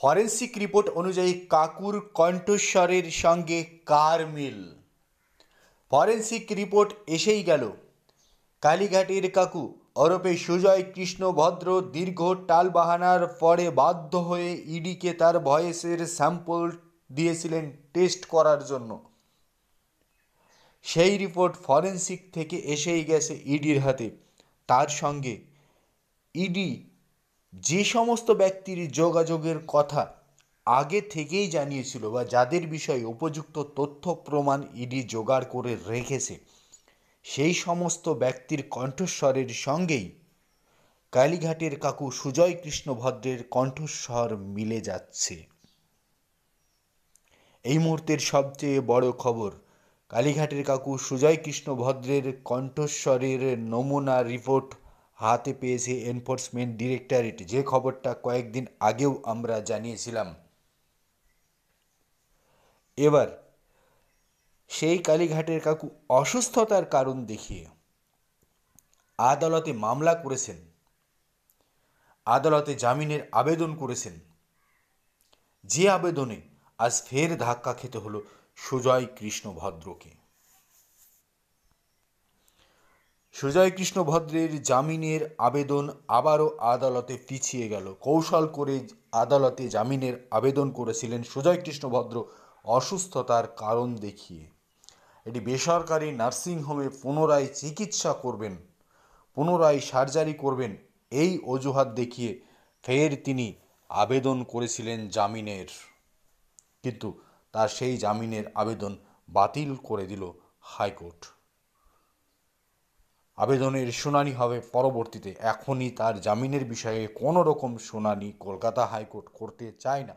Forensic report অনুযায়ী কাকুর কণ্ঠস্বরের সঙ্গে কার মিল? ফরেন্সিক রিপোর্ট এসেই গেল। কালীঘাটের কাকু ওরফে সুজয় কৃষ্ণ ভদ্র দীর্ঘ টালবাহানার পরে বাধ্য হয়ে ইডিকে তার ভয়েসের স্যাম্পল দিয়েছিলেন টেস্ট করার জন্য। সেই রিপোর্ট ফরেন্সিক থেকে এসেই গেছে ইডির হাতে। তার সঙ্গে ইডি যে সমস্ত ব্যক্তির যোগাযোগের কথা আগে থেকেই জানিয়েছিল বা যাদের বিষয়ে উপযুক্ত তথ্য প্রমাণ ইডি জোগাড় করে রেখেছে, সেই সমস্ত ব্যক্তির কণ্ঠস্বরের সঙ্গেই কালীঘাটের কাকু সুজয় কৃষ্ণ ভদ্রের কণ্ঠস্বর মিলে যাচ্ছে। এই মুহূর্তের সবচেয়ে বড় খবর, কালীঘাটের কাকু সুজয় কৃষ্ণ ভদ্রের কণ্ঠস্বরের নমুনা রিপোর্ট হাতে পেয়েছে এনফোর্সমেন্ট ডিরেক্টরেট, যে খবরটা কয়েকদিন আগেও আমরা জানিয়েছিলাম। এবার সেই কালীঘাটের কাকু অসুস্থতার কারণ দেখিয়ে আদালতে মামলা করেছেন, আদালতে জামিনের আবেদন করেছেন, যে আবেদনে আজ ফের ধাক্কা খেতে হলো সুজয় কৃষ্ণ ভদ্রকে। সুজয় কৃষ্ণ ভদ্রের জামিনের আবেদন আবারও আদালতে পিছিয়ে গেল। কৌশল করে আদালতে জামিনের আবেদন করেছিলেন সুজয় কৃষ্ণ ভদ্র অসুস্থতার কারণ দেখিয়ে। এটি বেসরকারি নার্সিংহোমে পুনরায় চিকিৎসা করবেন, পুনরায় সার্জারি করবেন, এই অজুহাত দেখিয়ে ফের তিনি আবেদন করেছিলেন জামিনের, কিন্তু তার সেই জামিনের আবেদন বাতিল করে দিল হাইকোর্ট। আবেদনের শুনানি হবে পরবর্তীতে। এখনই তার জামিনের বিষয়ে কোনো রকম শুনানি কলকাতা হাইকোর্ট করতে চায় না।